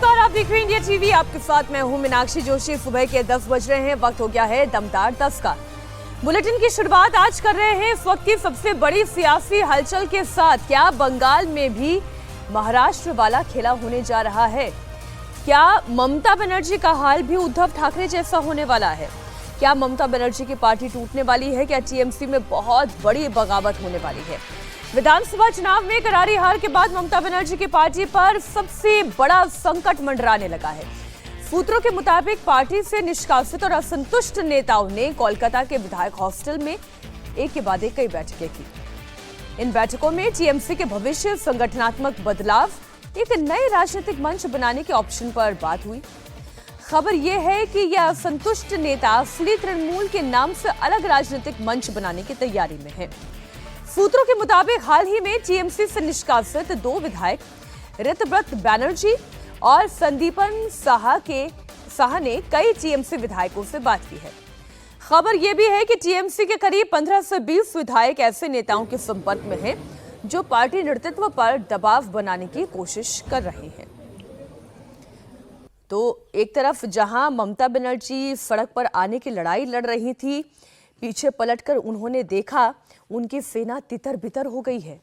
नमस्कार, आप देख रहे हैं इंडिया टीवी। आपके साथ मैं हूं मीनाक्षी जोशी। सुबह के 10 बज रहे हैं, वक्त हो गया है दमदार 10 का। बुलेटिन की शुरुआत आज कर रहे हैं इस वक्त की सबसे बड़ी सियासी हलचल के साथ। क्या बंगाल में भी महाराष्ट्र वाला खेला होने जा रहा है? क्या ममता बनर्जी का हाल भी उद्धव ठाकरे जैसा होने वाला है? क्या ममता बनर्जी की पार्टी टूटने वाली है? क्या टीएमसी में बहुत बड़ी बगावत होने वाली है? विधानसभा चुनाव में करारी हार के बाद ममता बनर्जी की पार्टी पर सबसे बड़ा संकट मंडराने लगा है। सूत्रों के मुताबिक पार्टी से निष्कासित और असंतुष्ट नेताओं ने कोलकाता के विधायक हॉस्टल में एक के बाद एक कई बैठकें की। इन बैठकों में टीएमसी के भविष्य, संगठनात्मक बदलाव, एक नए राजनीतिक मंच बनाने के ऑप्शन पर बात हुई। खबर यह है कि यह असंतुष्ट नेता असली तृणमूल के नाम से अलग राजनीतिक मंच बनाने की तैयारी में है। सूत्रों के मुताबिक हाल ही में टीएमसी से निष्कासित 2 विधायक ऋतव्रत बैनर्जी और संदीपन साहा ने कई टीएमसी विधायकों से बात की है। खबर यह भी है कि टीएमसी के करीब 15 से 20 विधायक ऐसे नेताओं के संपर्क में हैं जो पार्टी नेतृत्व पर दबाव बनाने की कोशिश कर रहे हैं। तो एक तरफ जहां ममता बनर्जी सड़क पर आने की लड़ाई लड़ रही थी, पीछे पलटकर उन्होंने देखा उनकी सेना तितर बितर हो गई है।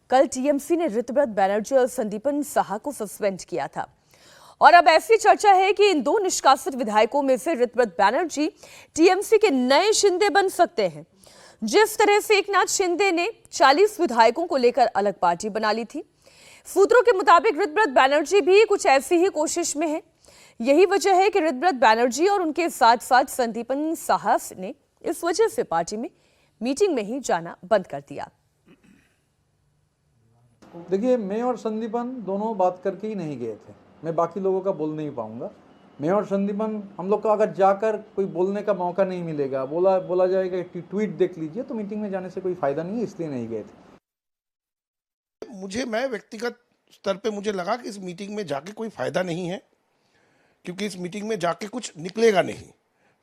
कल टीएमसी ने ऋतव्रत बैनर्जी और संदीपन साहा को सस्पेंड किया था और अब ऐसी चर्चा है कि इन 2 निष्कासित विधायकों में से ऋतव्रत बैनर्जी टीएमसी के नए शिंदे बन सकते हैं। जिस तरह से एकनाथ शिंदे ने 40 विधायकों को लेकर अलग पार्टी बना ली थी, सूत्रों के मुताबिक ऋतव्रत बैनर्जी भी कुछ ऐसी ही कोशिश में है। यही वजह है कि ऋतव्रत बैनर्जी और उनके साथ साथ संदीपन साहा ने इस वजह से पार्टी में मीटिंग में ही जाना बंद कर दिया। देखिए, मैं और संदीपन दोनों बात करके ही नहीं गए थे। मैं बाकी लोगों का बोल नहीं पाऊंगा। मैं और संदीपन, हम लोग का अगर जाकर कोई बोलने का मौका नहीं मिलेगा, बोला जाएगा कि ट्वीट देख लीजिए, तो मीटिंग में जाने से कोई फायदा नहीं है, इसलिए नहीं गए थे। मैं व्यक्तिगत स्तर पे मुझे लगा कि इस मीटिंग में जाके कोई फायदा नहीं है, क्योंकि इस मीटिंग में जाके कुछ निकलेगा नहीं।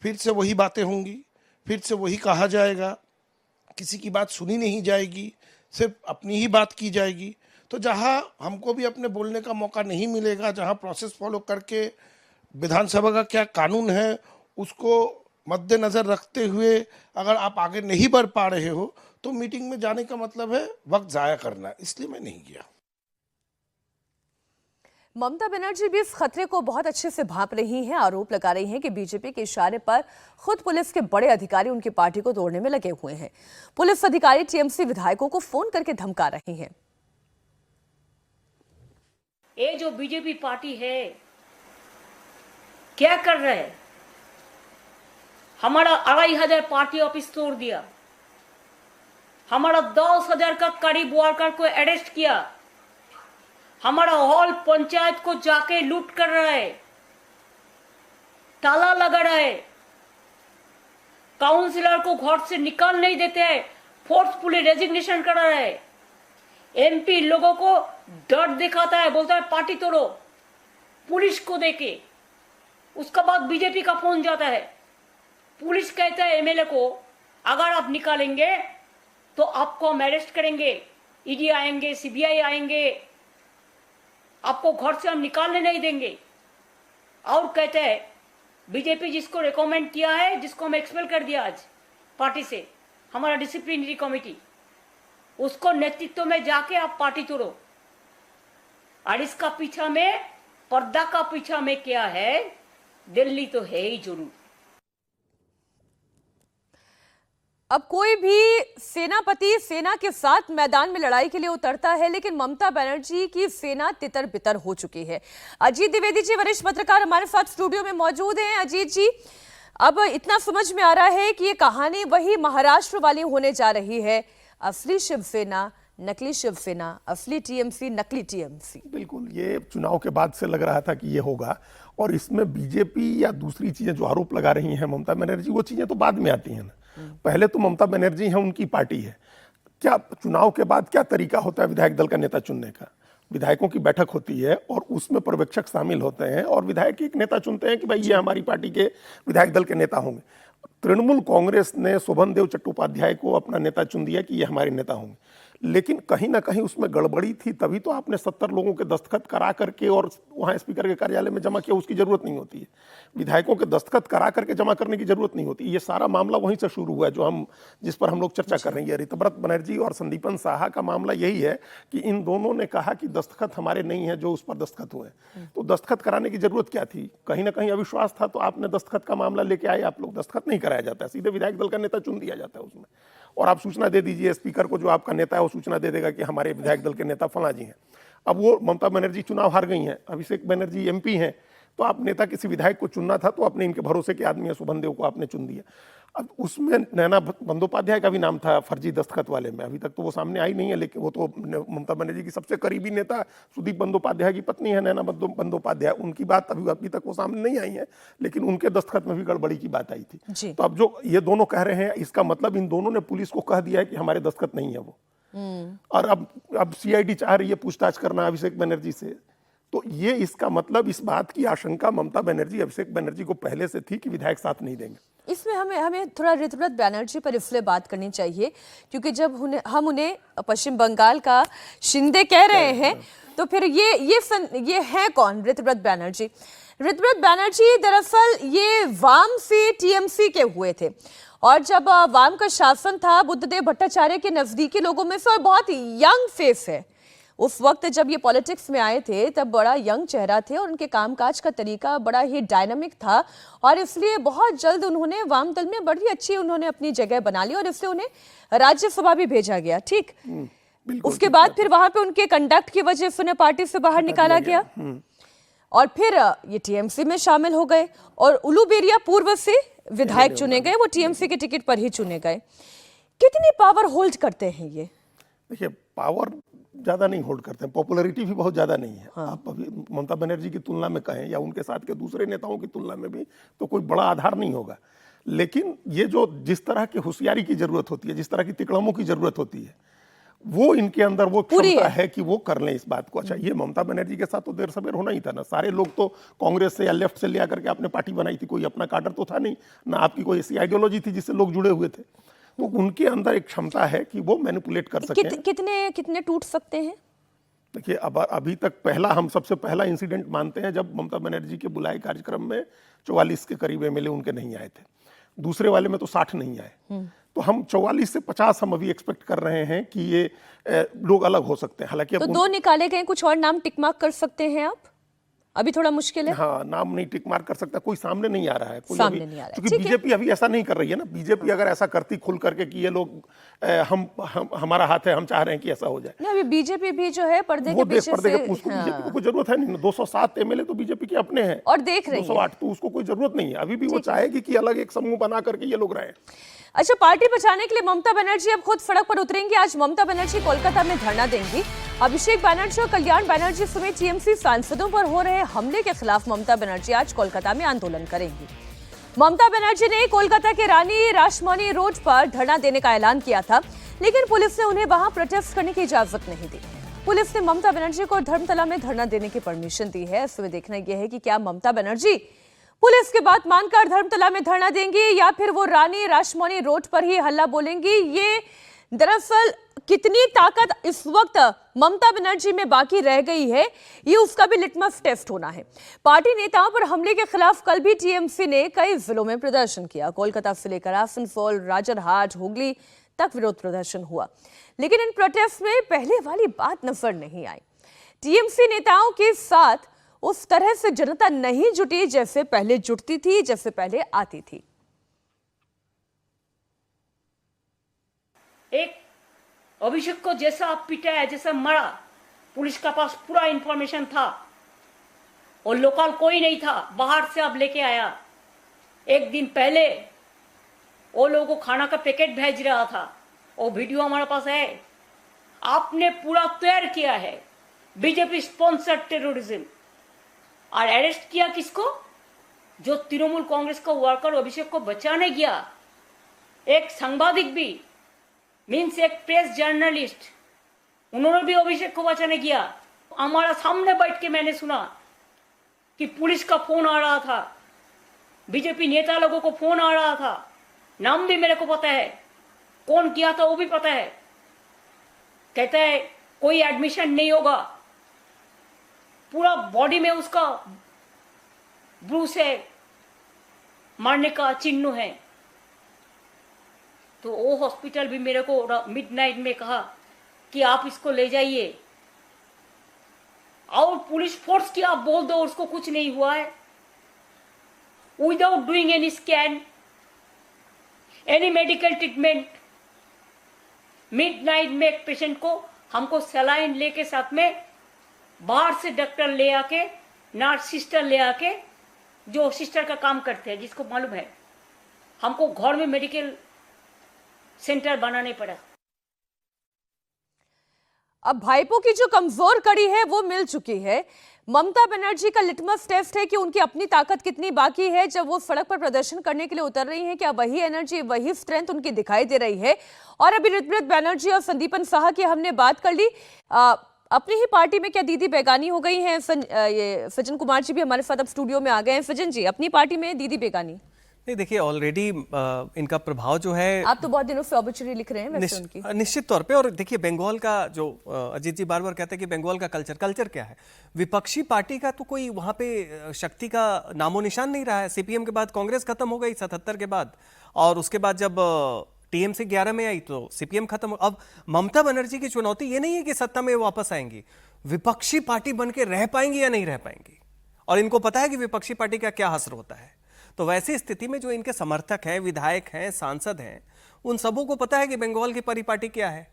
फिर से वही बातें होंगी, फिर से वही कहा जाएगा, किसी की बात सुनी नहीं जाएगी, सिर्फ अपनी ही बात की जाएगी। तो जहां हमको भी अपने बोलने का मौका नहीं मिलेगा, जहां प्रोसेस फॉलो करके विधानसभा का क्या कानून है उसको मद्देनजर रखते हुए अगर आप आगे नहीं बढ़ पा रहे हो, तो मीटिंग में जाने का मतलब है वक्त जाया करना। इसलिए मैं नहीं गया। ममता बनर्जी भी इस खतरे को बहुत अच्छे से भांप रही हैं। आरोप लगा रही हैं कि बीजेपी के इशारे पर खुद पुलिस के बड़े अधिकारी उनकी पार्टी को तोड़ने में लगे हुए हैं। पुलिस अधिकारी टीएमसी विधायकों को फोन करके धमका रहे हैं। ये जो बीजेपी पार्टी है क्या कर रहे हैं? हमारा 2500 पार्टी ऑफिस तोड़ दिया, हमारा 10,000 का करीब वर्कर को अरेस्ट किया, हमारा हॉल पंचायत को जाके लूट कर रहा है, ताला लगा रहा है, काउंसिलर को घर से निकाल नहीं देते हैं, फोर्सफुली रेजिग्नेशन कर रहा है, एमपी लोगों को डर दिखाता है, बोलता है पार्टी तोड़ो, पुलिस को देके। उसका बाद बीजेपी का फोन जाता है, पुलिस कहता है एमएलए को अगर आप निकालेंगे तो आपको हम अरेस्ट करेंगे, ईडी आएंगे, सीबीआई आएंगे, आपको घर से हम निकालने नहीं देंगे। और कहते हैं बीजेपी जिसको रिकमेंड किया है, जिसको हम एक्सपेल कर दिया आज पार्टी से, हमारा डिसिप्लिनरी कमेटी, उसको नेतृत्व में जाके आप पार्टी तोड़ो। और इसका पीछा में, पर्दा का पीछा में क्या है? दिल्ली तो है ही जरूर। अब कोई भी सेनापति सेना के साथ मैदान में लड़ाई के लिए उतरता है, लेकिन ममता बनर्जी की सेना तितर बितर हो चुकी है। अजीत द्विवेदी जी, वरिष्ठ पत्रकार, हमारे साथ स्टूडियो में मौजूद हैं। अजीत जी, अब इतना समझ में आ रहा है कि ये कहानी वही महाराष्ट्र वाली होने जा रही है। असली शिवसेना, नकली शिवसेना, असली टीएमसी, नकली टीएमसी। बिल्कुल, ये चुनाव के बाद से लग रहा था कि ये होगा, और इसमें बीजेपी या दूसरी चीजें जो आरोप लगा रही हैं ममता बनर्जी, वो चीजें तो बाद में आती हैं ना। पहले तो ममता बनर्जी है, उनकी पार्टी है। क्या चुनाव के बाद क्या तरीका होता है विधायक दल का नेता चुनने का? विधायकों की बैठक होती है और उसमें पर्यवेक्षक शामिल होते हैं और विधायक एक नेता चुनते हैं कि भाई ये हमारी पार्टी के विधायक दल के नेता होंगे। तृणमूल कांग्रेस ने शोभन देव चट्टोपाध्याय को अपना नेता चुन दिया कि ये हमारे नेता होंगे, लेकिन कहीं ना कहीं उसमें गड़बड़ी थी, तभी तो आपने 70 लोगों के दस्तखत करा करके और वहाँ स्पीकर के कार्यालय में जमा किया। उसकी जरूरत नहीं होती है, विधायकों के दस्तखत करा करके जमा करने की जरूरत नहीं होती। ये सारा मामला वहीं से शुरू हुआ है जिस पर हम लोग चर्चा कर रहे हैं। ऋतव्रत बनर्जी और संदीपन साहा का मामला यही है कि इन दोनों ने कहा कि दस्तखत हमारे नहीं है जो उस पर दस्तखत हुए, तो दस्तखत कराने की जरूरत क्या थी? कहीं ना कहीं अविश्वास था, तो आपने दस्तखत का मामला लेके आए। आप लोग दस्तखत नहीं कराया जाता है, सीधे विधायक दल का नेता चुन दिया जाता है उसमें, और आप सूचना दे दीजिए स्पीकर को, जो आपका नेता है वो सूचना दे देगा कि हमारे विधायक दल के नेता फला जी हैं। अब वो ममता बनर्जी चुनाव हार गई हैं, अभिषेक बनर्जी एमपी हैं, तो आप नेता किसी विधायक को चुनना था तो अपने इनके भरोसे के आदमी सुभनदेव को आपने चुन दिया। अब उसमें नैना बंदोपाध्याय का भी नाम था फर्जी दस्तखत वाले में, अभी तक तो वो सामने आई नहीं है, लेकिन वो तो ममता बनर्जी की सबसे करीबी नेता सुदीप बंदोपाध्याय की पत्नी है नैना बंदोपाध्याय, उनकी बात अभी तक वो सामने नहीं आई है, लेकिन उनके दस्तखत में भी गड़बड़ी की बात आई थी। तो अब जो ये दोनों कह रहे हैं, इसका मतलब इन दोनों ने पुलिस को कह दिया है कि हमारे दस्तखत नहीं है वो, और अब सीआईडी चाह रही है पूछताछ करना अभिषेक बनर्जी से। तो ये इसका मतलब इस बात की आशंका ममता बनर्जी अभिषेक बनर्जी को पहले से थी कि विधायक साथ नहीं देंगे। इसमें हमें थोड़ा ऋतव्रत बनर्जी पर इसलिए बात करनी चाहिए क्योंकि जब हम उन्हें पश्चिम बंगाल का शिंदे कह रहे हैं, तो फिर ये है कौन ऋतव्रत बनर्जी? ऋतव्रत बनर्जी दरअसल ये वाम से टीएमसी के हुए थे, और जब वाम का शासन था बुद्धदेव भट्टाचार्य के नजदीकी लोगों में से, और बहुत यंग फेस है। उस वक्त जब ये पॉलिटिक्स में आए थे तब बड़ा यंग चेहरा थे, और उनके कामकाज का तरीका बड़ा ही डायनामिक था, और इसलिए बहुत जल्द उन्होंने वाम दल में बड़ी अच्छी उन्होंने अपनी जगह बना ली, और इसलिए उन्हें राज्यसभा भी भेजा गया। ठीक, उसके बाद फिर वहां पे उनके कंडक्ट की वजह से उन्हें पार्टी से बाहर निकाला गया, और फिर ये टीएमसी में शामिल हो गए, और उलूबेरिया पूर्व से विधायक चुने गए, वो टीएमसी के टिकट पर ही चुने गए। कितनी पावर होल्ड करते हैं ये? देखिए, पावर ज्यादा नहीं होल्ड करते हैं, पॉपुलैरिटी भी बहुत ज्यादा नहीं है। आप अभी ममता बनर्जी की तुलना में कहें या उनके साथ के दूसरे नेताओं की तुलना में भी, तो कोई बड़ा आधार नहीं होगा। लेकिन ये जो जिस तरह की होशियारी की जरूरत होती है, जिस तरह की तिकड़मों की जरूरत होती है, वो इनके अंदर वो क्षमता है कि वो कर लें इस बात को। अच्छा, ये ममता बनर्जी के साथ तो देर सवेर होना ही था ना। सारे लोग तो कांग्रेस से या लेफ्ट से ले आकर के आपने पार्टी बनाई थी, कोई अपना काडर तो था नहीं ना, आपकी कोई ऐसी आइडियोलॉजी थी जिससे लोग जुड़े हुए थे। तो उनके अंदर एक क्षमता है कि वो मैनिपुलेट कर सकें। कितने टूट सकते हैं? देखिए, अब अभी तक हम सबसे पहला इंसिडेंट मानते हैं जब ममता बनर्जी के बुलाए कार्यक्रम में 44 के करीब एमएलए उनके नहीं आए थे, दूसरे वाले में तो 60 नहीं आए। तो हम 44 से 50 हम अभी एक्सपेक्ट कर रहे हैं कि ये लोग अलग हो सकते हैं। हालांकि तो दो निकाले गए, कुछ और नाम टिक मार्क कर सकते हैं आप? अभी थोड़ा मुश्किल है। हाँ, नाम नहीं टिक मार्क कर सकता, कोई सामने नहीं आ रहा है, कोई सामने नहीं आ रहा है, क्योंकि बीजेपी अभी ऐसा नहीं कर रही है ना। बीजेपी अगर ऐसा करती खुल करके कि ये लोग हमारा हाथ है, हम चाह रहे हैं कि ऐसा हो जाए। नहीं, अभी बीजेपी भी जो है पर्दे के पीछे से, उसको बीजेपी को कोई जरूरत है नहीं। 207 एमएलए तो बीजेपी के अपने हैं और देख रही है 208, तो उसको कोई जरूरत नहीं है। अभी भी वो चाहेगी कि अलग एक समूह बना करके ये लोग रहे। अच्छा, पार्टी बचाने के लिए ममता बनर्जी अब खुद सड़क पर उतरेंगी। आज ममता बनर्जी कोलकाता में धरना देंगी। अभिषेक बनर्जी और कल्याण बनर्जी समेत टीएमसी सांसदों पर हो रहे हमले के खिलाफ ममता बनर्जी आज कोलकाता में आंदोलन करेंगी। ममता बनर्जी ने कोलकाता के रानी रासमणी रोड पर धरना देने का ऐलान किया था, लेकिन पुलिस ने उन्हें वहां प्रोटेस्ट करने की इजाजत नहीं दी। पुलिस ने ममता बनर्जी को धर्मतला में धरना देने की परमिशन दी है। इसमें देखना यह है कि क्या ममता बनर्जी पुलिस की बात मानकर धर्मतला में धरना देंगी या फिर वो रानी रासमणी रोड पर ही हल्ला बोलेंगी। ये दरअसल कितनी ताकत इस वक्त ममता बनर्जी में बाकी रह गई है, ये उसका भी लिटमस टेस्ट होना है। पार्टी नेताओं पर हमले के खिलाफ कल भी टीएमसी ने कई जिलों में प्रदर्शन किया। कोलकाता से लेकर आसनसोल, राजरहाट, हुगली तक विरोध प्रदर्शन हुआ, लेकिन इन प्रोटेस्ट में पहले वाली बात नजर नहीं आई। टीएमसी नेताओं के साथ उस तरह से जनता नहीं जुटी जैसे पहले जुटती थी, जैसे पहले आती थी। एक अभिषेक को जैसा आप पिटाया, जैसा मरा, पुलिस का पास पूरा इंफॉर्मेशन था और लोकल कोई नहीं था, बाहर से आप लेके आया। एक दिन पहले वो लोगों को खाना का पैकेट भेज रहा था, वो वीडियो हमारे पास है। आपने पूरा तैयार किया है बीजेपी स्पॉन्सर्ड टेररिज्म, और अरेस्ट किया किसको? जो तृणमूल कांग्रेस का वर्कर अभिषेक को बचाने गया। एक सांबादिक भी, मीन्स एक प्रेस जर्नलिस्ट, उन्होंने भी अभिषेक को बचाने गया। हमारा सामने बैठ के मैंने सुना कि पुलिस का फोन आ रहा था, बीजेपी नेता लोगों को फोन आ रहा था, नाम भी मेरे को पता है, कौन किया था वो भी पता है। कहता है कोई एडमिशन नहीं होगा, पूरा बॉडी में उसका ब्रूस है, मारने का चिन्ह है। तो वो हॉस्पिटल भी मेरे को मिडनाइट में कहा कि आप इसको ले जाइए, और पुलिस फोर्स की आप बोल दो उसको कुछ नहीं हुआ है, without doing any scan, any medical treatment. Midnight में एक पेशेंट को हमको सलाइन लेके साथ में बाहर से डॉक्टर ले आके, नर्स सिस्टर ले आके, जो सिस्टर का काम करते हैं, जिसको मालूम है, हमको घर में मेडिकल सेंटर बनाने पड़ा। अब भाईपो की जो कमजोर कड़ी है वो मिल चुकी है। ममता बनर्जी का लिटमस टेस्ट है कि उनकी अपनी ताकत कितनी बाकी है। जब वो सड़क पर प्रदर्शन करने के लिए उतर रही हैं, क्या वही एनर्जी, वही स्ट्रेंथ उनकी दिखाई दे रही है? और अभी ऋतव्रत बनर्जी और संदीपन साहा की हमने बात कर ली। अपनी ही पार्टी में क्या दीदी बेगानी हो गई हैं? ये सज्जन कुमार जी भी हमारे साथ अब स्टूडियो में आ गए हैं। सज्जन जी, अपनी पार्टी में दीदी बेगानी? नहीं, देखिए ऑलरेडी इनका प्रभाव जो है, आप तो बहुत दिनों से ऑब्चुरी लिख रहे हैं वैसे उनकी। निश्चित तौर पे। और देखिए बंगाल का जो अजीत जी बार बार कहते हैं कि बंगाल का कल्चर क्या है, विपक्षी पार्टी का तो कोई वहां पे शक्ति का नामो निशान नहीं रहा है। सीपीएम के बाद कांग्रेस खत्म हो गई 77 के बाद, और उसके बाद जब टीएमसी 11 में आई तो सीपीएम खत्म। अब ममता बनर्जी की चुनौती ये नहीं है कि सत्ता में वापस आएंगी, विपक्षी पार्टी बन के रह पाएंगी या नहीं रह पाएंगी। और इनको पता है कि विपक्षी पार्टी का क्या असर होता है। तो वैसी स्थिति में जो इनके समर्थक हैं, विधायक हैं, सांसद हैं, उन सबों को पता है कि बंगाल की परिपाटी क्या है,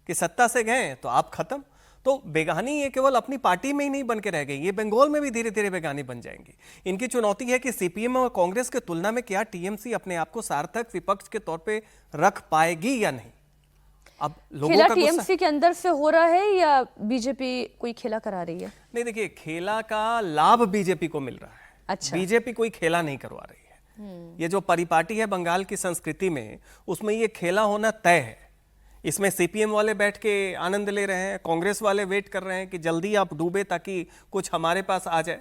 कि सत्ता से गए तो आप खत्म। तो बेगानी ये केवल अपनी पार्टी में ही नहीं बन के रह गई, ये बंगाल में भी धीरे धीरे बेगानी बन जाएंगी। इनकी चुनौती है कि सीपीएम और कांग्रेस के तुलना में क्या टीएमसी अपने आप को सार्थक विपक्ष के तौर पे रख पाएगी या नहीं। अब लोगों खेला का टीएमसी के अंदर से हो रहा है या बीजेपी कोई खेला करा रही है? नहीं, देखिए खेला का लाभ बीजेपी को मिल रहा है। अच्छा। बीजेपी कोई खेला नहीं करवा रही है। ये जो परिपाटी है बंगाल की संस्कृति में, उसमें ये खेला होना तय है। इसमें सीपीएम वाले बैठ के आनंद ले रहे हैं, कांग्रेस वाले वेट कर रहे हैं कि जल्दी आप डूबे ताकि कुछ हमारे पास आ जाए।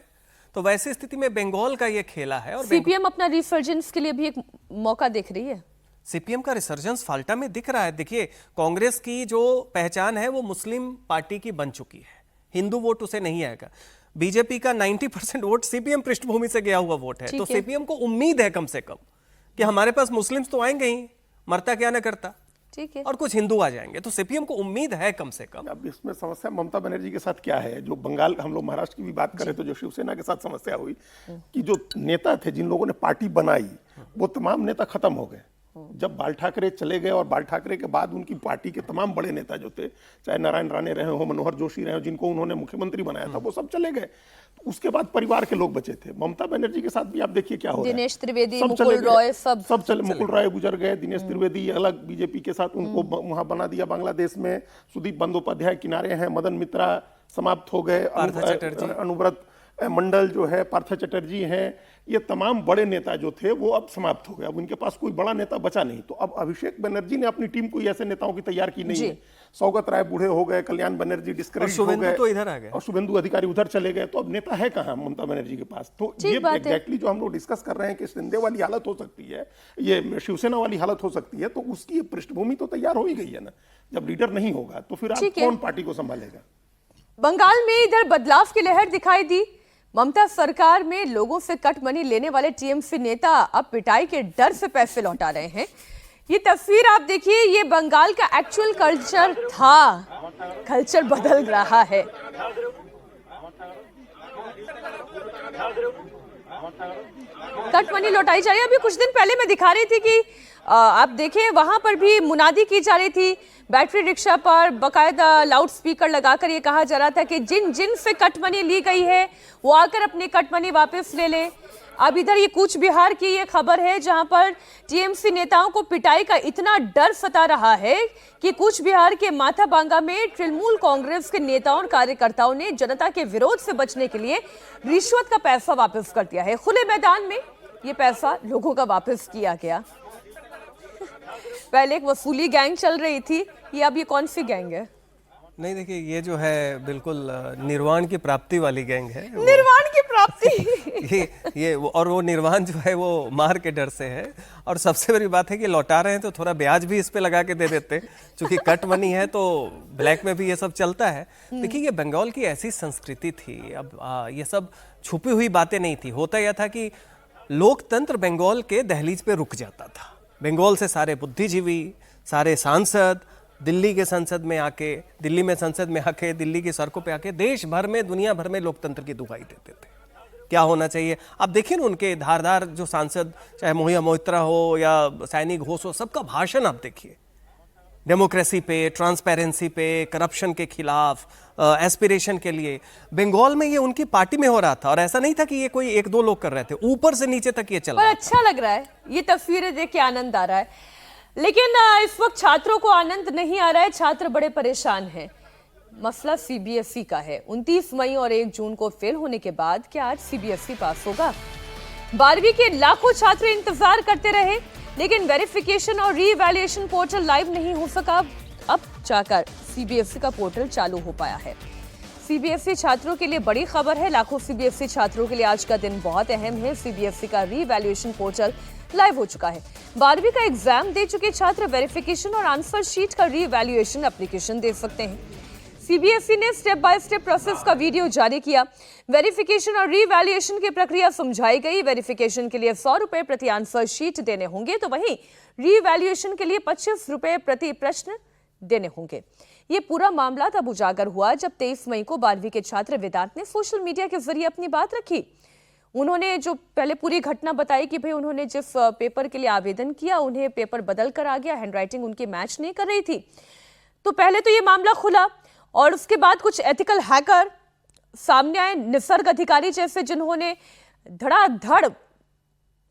तो वैसी स्थिति में बंगाल का ये खेला है। और सीपीएम अपना रिसर्जेंस के लिए भी एक मौका देख रही है। सीपीएम का रिसर्जेंस फाल्टा में दिख रहा है। देखिए कांग्रेस की जो पहचान है वो मुस्लिम पार्टी की बन चुकी है, हिंदू वोट उसे नहीं आएगा। बीजेपी का 90% वोट सीपीएम पृष्ठभूमि से गया हुआ वोट है। तो सीपीएम को उम्मीद है कम से कम कि हमारे पास मुस्लिम्स तो आएंगे ही, मरता क्या ना करता, ठीक है, और कुछ हिंदू आ जाएंगे। तो सीपीएम को उम्मीद है कम से कम। अब इसमें समस्या ममता बनर्जी के साथ क्या है, जो बंगाल, हम लोग महाराष्ट्र की भी बात करें तो जो शिवसेना के साथ समस्या हुई कि जो नेता थे, जिन लोगों ने पार्टी बनाई, वो तमाम नेता खत्म हो गए। जब बाल ठाकरे चले गए और बाल ठाकरे के बाद उनकी पार्टी के तमाम बड़े नेता जो थे, चाहे नारायण राणे रहे हो, मनोहर जोशी रहे हो, जिनको उन्होंने मुख्यमंत्री बनाया था, वो सब चले गए। तो उसके बाद परिवार के लोग बचे थे। ममता बनर्जी के साथ भी आप देखिए क्या हो रहा है। दिनेश त्रिवेदी, मुकुल रॉय, सब चले। मुकुल रॉय गुजर गए, दिनेश त्रिवेदी अलग बीजेपी के साथ, उनको वहां बना दिया बांग्लादेश में। सुदीप बंदोपाध्याय किनारे हैं, मदन मित्रा समाप्त हो गए, अनुव्रत मंडल जो है, पार्थ चटर्जी हैं, ये तमाम बड़े नेता जो थे वो अब समाप्त हो गए। अब उनके पास कोई बड़ा नेता बचा नहीं। तो अब अभिषेक बनर्जी ने अपनी टीम कोई ऐसे नेताओं की तैयार की नहीं है। सौगत राय बूढ़े हो गए, कल्याण बनर्जी डिस्करेज हो गए, तो इधर आ गए, और शुभेंदु अधिकारी उधर चले गए। तो अब नेता है कहाँ ममता बनर्जी के पास? तो ये एग्जैक्टली जो हम लोग डिस्कस कर रहे हैं कि शिंदे वाली हालत हो सकती है, ये शिवसेना वाली हालत हो सकती है, तो उसकी पृष्ठभूमि तो तैयार हो ही गई है ना। जब लीडर नहीं होगा तो फिर आप कौन पार्टी को संभालेगा? बंगाल में इधर बदलाव की लहर दिखाई दी। ममता सरकार में लोगों से कट मनी लेने वाले टीएमसी नेता अब पिटाई के डर से पैसे लौटा रहे हैं। ये तस्वीर आप देखिए, ये बंगाल का एक्चुअल कल्चर था, कल्चर बदल रहा है। कट मनी लौटाई जा रही है। अभी कुछ दिन पहले मैं दिखा रही थी कि आप देखें वहां पर भी मुनादी की जा रही थी, बैटरी रिक्शा पर बकायदा लाउड स्पीकर लगाकर ये कहा जा रहा था कि जिन जिन से कट मनी ली गई है वो आकर अपनी कट मनी वापस ले ले। अब इधर ये कूच बिहार की ये खबर है जहां पर टीएमसी नेताओं को पिटाई का इतना डर सता रहा है कि कूच बिहार के माथाबांगा में तृणमूल कांग्रेस के नेताओं और कार्यकर्ताओं ने जनता के विरोध से बचने के लिए रिश्वत का पैसा वापस कर दिया है। खुले मैदान में ये पैसा लोगों का वापस किया गया। पहले एक वसूली गैंग चल रही थी, ये अब ये कौन सी गैंग है? नहीं, देखिए ये जो है बिल्कुल निर्वाण की प्राप्ति वाली गैंग है। निर्वाण की प्राप्ति। ये और वो निर्वाण जो है वो मार के डर से है। और सबसे बड़ी बात है कि लौटा रहे हैं तो थोड़ा ब्याज भी इस पे लगा के दे देते, क्योंकि कट मनी है तो ब्लैक में भी ये सब चलता है। देखिए, ये बंगाल की ऐसी संस्कृति थी, अब ये सब छुपी हुई बातें नहीं थी। होता यह था कि लोकतंत्र बंगाल के दहलीज पे रुक जाता था। बंगाल से सारे बुद्धिजीवी, सारे सांसद दिल्ली के संसद में आके, दिल्ली में संसद में आके, दिल्ली की सड़कों पे आके देश भर में, दुनिया भर में लोकतंत्र की दुहाई देते थे क्या होना चाहिए। आप देखिए ना, उनके धारदार जो सांसद, चाहे मोहिया मोइत्रा हो या सैनी घोष हो, सबका भाषण आप देखिए, डेमोक्रेसी पे, ट्रांसपेरेंसी पे, करप्शन के खिलाफ, एस्पिरेशन के लिए। बंगाल में ये उनकी पार्टी में हो रहा था, और ऐसा नहीं था कि ये कोई एक दो लोग कर रहे थे, ऊपर से नीचे तक ये चल रहा पर अच्छा लग रहा है, ये तस्वीरें देख के आनंद आ रहा है। लेकिन इस वक्त छात्रों को आनंद नहीं आ रहा है, छात्र बड़े परेशान हैं। मसला सीबीएसई का है। 29 मई और 1 जून को फेल होने के बाद क्या आज सीबीएसई पास होगा? 12वीं के लाखों छात्र इंतजार करते रहे, लेकिन वेरिफिकेशन और रीवैल्यूएशन पोर्टल लाइव नहीं हो सका। अब जाकर सीबीएसई का पोर्टल चालू हो पाया है। सीबीएसई छात्रों के लिए बड़ी खबर है। लाखों सीबीएसई छात्रों के लिए आज का दिन बहुत अहम है। सीबीएसई का रीवैल्यूएशन पोर्टल लाइव हो चुका है। 12वीं का एग्जाम दे चुके छात्र वेरिफिकेशन और आंसर शीट का रीवैल्यूएशन एप्लीकेशन दे सकते हैं। सीबीएसई ने स्टेप बाय स्टेप प्रोसेस का वीडियो जारी किया। वेरिफिकेशन और रीवैल्यूएशन की प्रक्रिया समझाई गई। वेरिफिकेशन के लिए 100 रुपए प्रति आंसर शीट देने होंगे, तो वहीं रीवैल्यूएशन के लिए 25 रुपए प्रति प्रश्न देने होंगे। ये पूरा मामला तब उजागर हुआ जब 23 मई को 12वीं के छात्र वेदांत ने सोशल मीडिया के जरिए अपनी बात रखी। उन्होंने जो पहले पूरी घटना बताई कि भाई उन्होंने जिस पेपर के लिए आवेदन किया, उन्हें पेपर बदल कर आ गया, हैंडराइटिंग उनकी मैच नहीं कर रही थी। तो पहले तो ये मामला खुला, और उसके बाद कुछ एथिकल हैकर सामने आए, निसर्ग अधिकारी जैसे, जिन्होंने धड़ाधड़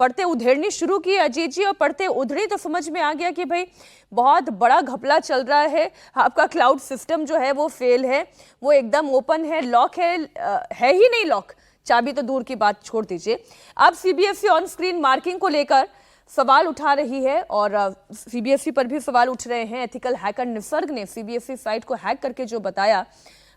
पढ़ते उधेड़नी शुरू की अजीत जी। और पढ़ते उधड़ी तो समझ में आ गया कि भाई बहुत बड़ा घपला चल रहा है। आपका क्लाउड सिस्टम जो है वो फेल है, वो एकदम ओपन है, लॉक है ही नहीं लॉक, चाबी तो दूर की बात छोड़ दीजिए। अब सीबीएसई ऑन स्क्रीन मार्किंग को लेकर सवाल उठा रही है, और सीबीएसई पर भी सवाल उठ रहे हैं। एथिकल हैकर निसर्ग ने सीबीएसई साइट को हैक करके जो बताया,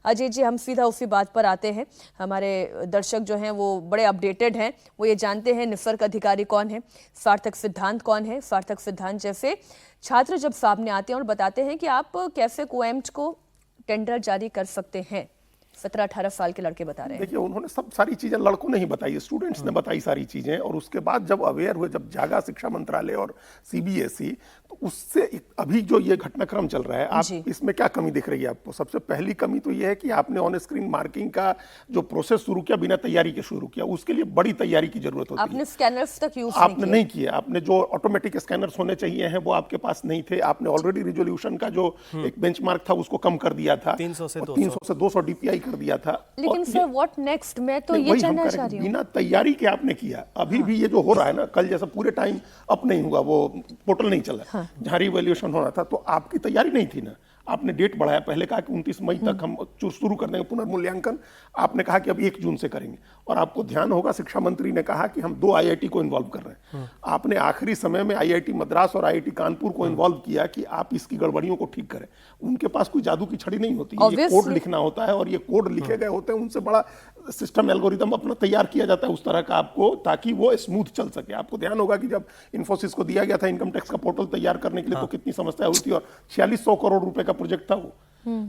अजय जी हम सीधा उसी बात पर आते हैं। हमारे दर्शक जो हैं वो बड़े अपडेटेड हैं, वो ये जानते हैं निसर्ग अधिकारी कौन है, सार्थक सिद्धांत कौन है। सार्थक सिद्धांत जैसे छात्र जब सामने आते हैं और बताते हैं कि आप कैसे कोएम्ट को टेंडर जारी कर सकते हैं, 17-18 साल के लड़के बता रहे हैं। देखिए, उन्होंने सब सारी चीजें लड़कों ने ही बताई, स्टूडेंट्स ने बताई सारी चीजें। और उसके बाद जब अवेयर हुए, जब जागा शिक्षा मंत्रालय और सीबीएसई, तो उससे अभी जो ये घटनाक्रम चल रहा है, आप इसमें क्या कमी दिख रही है आपको? सबसे पहली कमी तो ये है कि आपने ऑन स्क्रीन मार्किंग का जो प्रोसेस शुरू किया, बिना तैयारी के शुरू किया। उसके लिए बड़ी तैयारी की जरूरत होती है। आपने स्कैनर्स तक यूज आपने नहीं किया। आपने जो ऑटोमेटिक स्कैनर्स होने चाहिए हैं वो आपके पास नहीं थे। आपने ऑलरेडी रिजोल्यूशन का जो एक बेंचमार्क था उसको कम कर दिया था, 300 से 200 डीपीआई कर दिया था। लेकिन सर व्हाट नेक्स्ट, मैं तो ये जानना चाह रही हूँ। बिना तैयारी के आपने किया। अभी भी ये जो हो रहा है ना, कल जैसा पूरे टाइम अप नहीं हुआ, वो पोर्टल नहीं चला जहां रिवैल्यूएशन होना था, तो आपकी तैयारी नहीं थी ना। आपने डेट बढ़ाया, पहले कहा कि 29 मई तक हम शुरू कर देंगे पुनर्मूल्यांकन, आपने कहा कि अब 1 जून से करेंगे। और आपको ध्यान होगा शिक्षा मंत्री ने कहा कि हम 2 आईआईटी को इन्वॉल्व कर रहे हैं। आपने आखिरी समय में आईआईटी मद्रास और आईआईटी कानपुर को इन्वॉल्व किया कि आप इसकी गड़बड़ियों को ठीक करें। उनके पास कोई जादू की छड़ी नहीं होती, ये कोड लिखना होता है, और ये कोड लिखे गए होते हैं, उनसे बड़ा सिस्टम एल्गोरिदम अपना तैयार किया जाता है उस तरह का आपको, ताकि वो स्मूथ चल सके। आपको ध्यान होगा कि जब इन्फोसिस को दिया गया था इनकम टैक्स का पोर्टल तैयार करने के लिए, तो कितनी समस्या हुई थी, और 4600 करोड़ रुपए का प्रोजेक्ट था वो।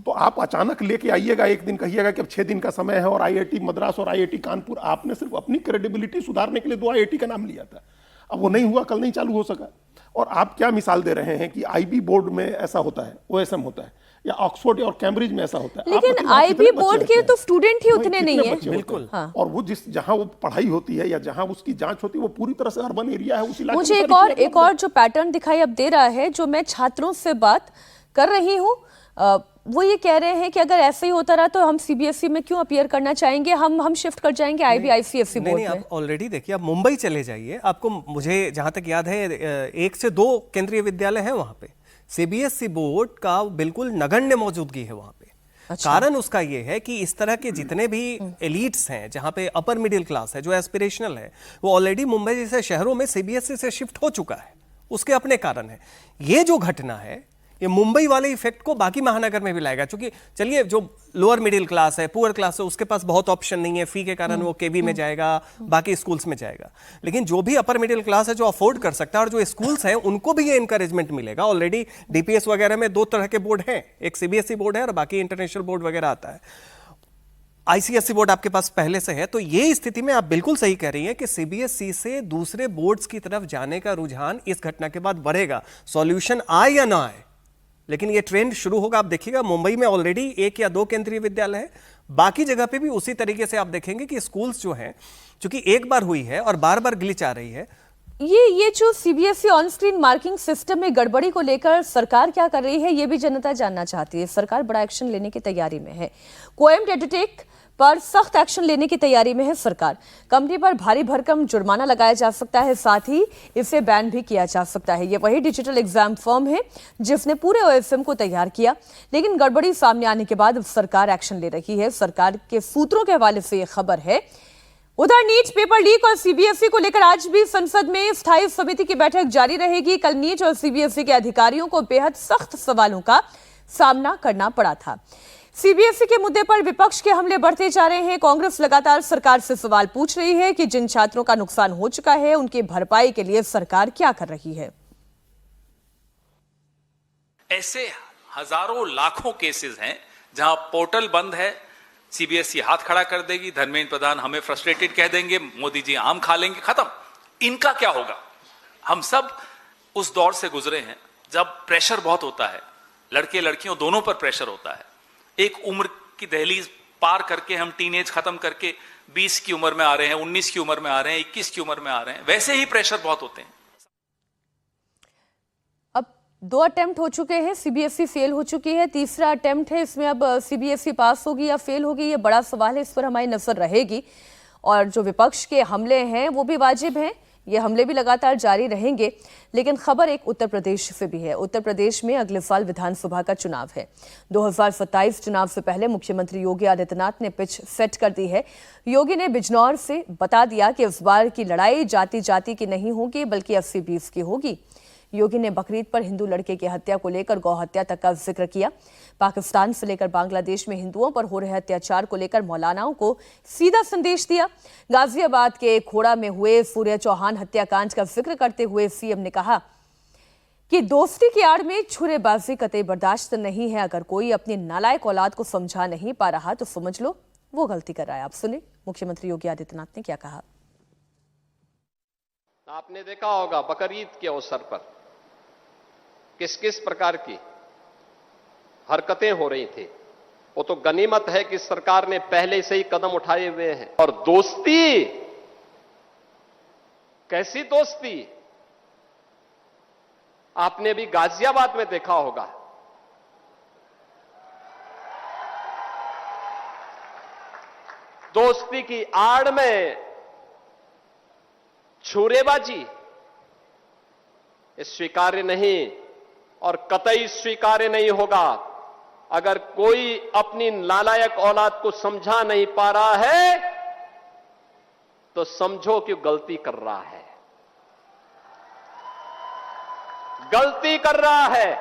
तो आप अचानक लेके आइएगा, एक दिन कहिएगा कि अब 6 दिन का समय है, और आईआईटी मद्रास और आईआईटी कानपुर, आपने सिर्फ अपनी क्रेडिबिलिटी सुधारने के लिए 2 आईआईटी का नाम लिया था। अब वो नहीं हुआ, कल नहीं चालू हो सका। और आप क्या मिसाल दे रहे हैं कि आईबी बोर्ड में ऐसा होता है, ओएसएम होता है, या ऑक्सफोर्ड और कैम्ब्रिज में ऐसा होता है। लेकिन आईबी बोर्ड के तो स्टूडेंट ही उतने नहीं है, बिल्कुल। और वो जहां वो पढ़ाई होती है या जहां उसकी जांच होती है, वो पूरी तरह से अर्बन एरिया है, उस इलाके में। मुझे एक और जो पैटर्न दिखाई अब दे रहा है, जो मैं छात्रों से बात कर रही हूँ, वो ये कह रहे हैं कि अगर ऐसे ही होता रहा तो हम सीबीएसई में क्यों अपीयर करना चाहेंगे, हम शिफ्ट कर जाएंगे आईसीएसई बोर्ड में। आप ऑलरेडी देखिए, आप मुंबई चले जाइए, आपको, मुझे जहां तक याद है 1 से 2 केंद्रीय विद्यालय हैं वहां पे, सीबीएसई बोर्ड का बिल्कुल नगण्य मौजूदगी है वहां पे। अच्छा। कारण उसका ये है कि इस तरह के जितने भी एलिट्स हैं, जहां पे अपर मिडिल क्लास है, जो एस्पिरेशनल है, वो ऑलरेडी मुंबई जैसे शहरों में सीबीएसई से शिफ्ट हो चुका है। उसके अपने कारण है। ये जो घटना है, ये मुंबई वाले इफेक्ट को बाकी महानगर में भी लाएगा, क्योंकि चलिए जो लोअर मिडिल क्लास है, पुअर क्लास है, उसके पास बहुत ऑप्शन नहीं है, फी के कारण वो केवी में जाएगा, बाकी स्कूल्स में जाएगा। लेकिन जो भी अपर मिडिल क्लास है, जो अफोर्ड कर सकता है, और जो स्कूल्स हैं उनको भी ये इंकरेजमेंट मिलेगा। ऑलरेडी डीपीएस वगैरह में 2 तरह के बोर्ड हैं, एक सीबीएसई बोर्ड है और बाकी इंटरनेशनल बोर्ड वगैरह आता है। आईसीएसई बोर्ड आपके पास पहले से है, तो ये स्थिति में आप बिल्कुल सही कह रही हैं कि सीबीएसई से दूसरे बोर्ड्स की तरफ जाने का रुझान इस घटना के बाद बढ़ेगा। सॉल्यूशन आए या ना आए, लेकिन ये ट्रेंड शुरू होगा। आप देखिएगा मुंबई में ऑलरेडी 1 या 2 केंद्रीय विद्यालय है, बाकी जगह पे भी उसी तरीके से आप देखेंगे कि स्कूल्स जो हैं, चूंकि एक बार हुई है और बार बार ग्लिच आ रही है। ये जो CBSE on screen marking system में गड़बड़ी को लेकर सरकार क्या कर रही है, ये भी जनता जानना चाहती है। सरकार बड़ा एक्शन लेने की तैयारी में है। कोएम्ड एडुटेक पर सख्त एक्शन लेने की तैयारी में है सरकार। कंपनी पर भारी भरकम जुर्माना लगाया जा सकता है, साथ ही इसे बैन भी किया जा सकता है। ये वही डिजिटल एग्जाम फर्म है जिसने पूरे ओएफएम को तैयार किया, लेकिन गड़बड़ी सामने आने के बाद सरकार एक्शन ले रही है। सरकार के सूत्रों के हवाले से यह खबर है। उधर नीट पेपर लीक और सीबीएसई को लेकर आज भी संसद में स्थायी समिति की बैठक जारी रहेगी। कल नीट और सीबीएसई के अधिकारियों को बेहद सख्त सवालों का सामना करना पड़ा था। सीबीएसई के मुद्दे पर विपक्ष के हमले बढ़ते जा रहे हैं। कांग्रेस लगातार सरकार से सवाल पूछ रही है कि जिन छात्रों का नुकसान हो चुका है, उनकी भरपाई के लिए सरकार क्या कर रही है। ऐसे हजारों लाखों केसेस हैं जहां पोर्टल बंद है, सीबीएसई हाथ खड़ा कर देगी, धर्मेंद्र प्रधान हमें फ्रस्ट्रेटेड कह देंगे, मोदी जी आम खा लेंगे, खत्म। इनका क्या होगा? हम सब उस दौर से गुजरे हैं जब प्रेशर बहुत होता है, लड़के लड़कियों दोनों पर प्रेशर होता है। एक उम्र की दहलीज पार करके हम टीनेज खत्म करके 20 की उम्र में आ रहे हैं, 19 की उम्र में आ रहे हैं, 21 की उम्र में आ रहे हैं, वैसे ही प्रेशर बहुत होते हैं। अब 2 अटेम्प्ट हो चुके हैं, सीबीएसई फेल हो चुकी है, तीसरा अटेम्प्ट है, इसमें अब सीबीएसई पास होगी या फेल होगी, ये बड़ा सवाल है, इस पर हमारी नजर रहेगी। और जो विपक्ष के हमले हैं वो भी वाजिब हैं, ये हमले भी लगातार जारी रहेंगे। लेकिन खबर एक उत्तर प्रदेश से भी है। उत्तर प्रदेश में अगले साल विधानसभा का चुनाव है। 2027 चुनाव से पहले मुख्यमंत्री योगी आदित्यनाथ ने पिच सेट कर दी है। योगी ने बिजनौर से बता दिया कि इस बार की लड़ाई जाति जाति की नहीं होगी, बल्कि 80-20 की होगी। योगी ने बकरीद पर हिंदू लड़के की हत्या को लेकर गौ हत्या तक का जिक्र किया। पाकिस्तान से लेकर बांग्लादेश में हिंदुओं पर हो रहे अत्याचार को लेकर मौलानाओं को सीधा संदेश दिया। गाजियाबाद के खोड़ा में हुए सूर्य चौहान हत्याकांड का जिक्र करते हुए सीएम ने कहा कि दोस्ती की आड़ में छुरेबाजी कतई बर्दाश्त नहीं है। अगर कोई अपनी नालायक औलाद को समझा नहीं पा रहा तो समझ लो वो गलती कर रहा है। आप सुने मुख्यमंत्री योगी आदित्यनाथ ने क्या कहा। आपने देखा होगा बकरीद के अवसर पर किस किस प्रकार की हरकतें हो रही थी। वो तो गनीमत है कि सरकार ने पहले से ही कदम उठाए हुए हैं। और दोस्ती, कैसी दोस्ती, आपने भी गाजियाबाद में देखा होगा। दोस्ती की आड़ में छुरेबाजी, स्वीकार्य नहीं और कतई स्वीकार्य नहीं होगा। अगर कोई अपनी नालायक औलाद को समझा नहीं पा रहा है तो समझो कि गलती कर रहा है, गलती कर रहा है।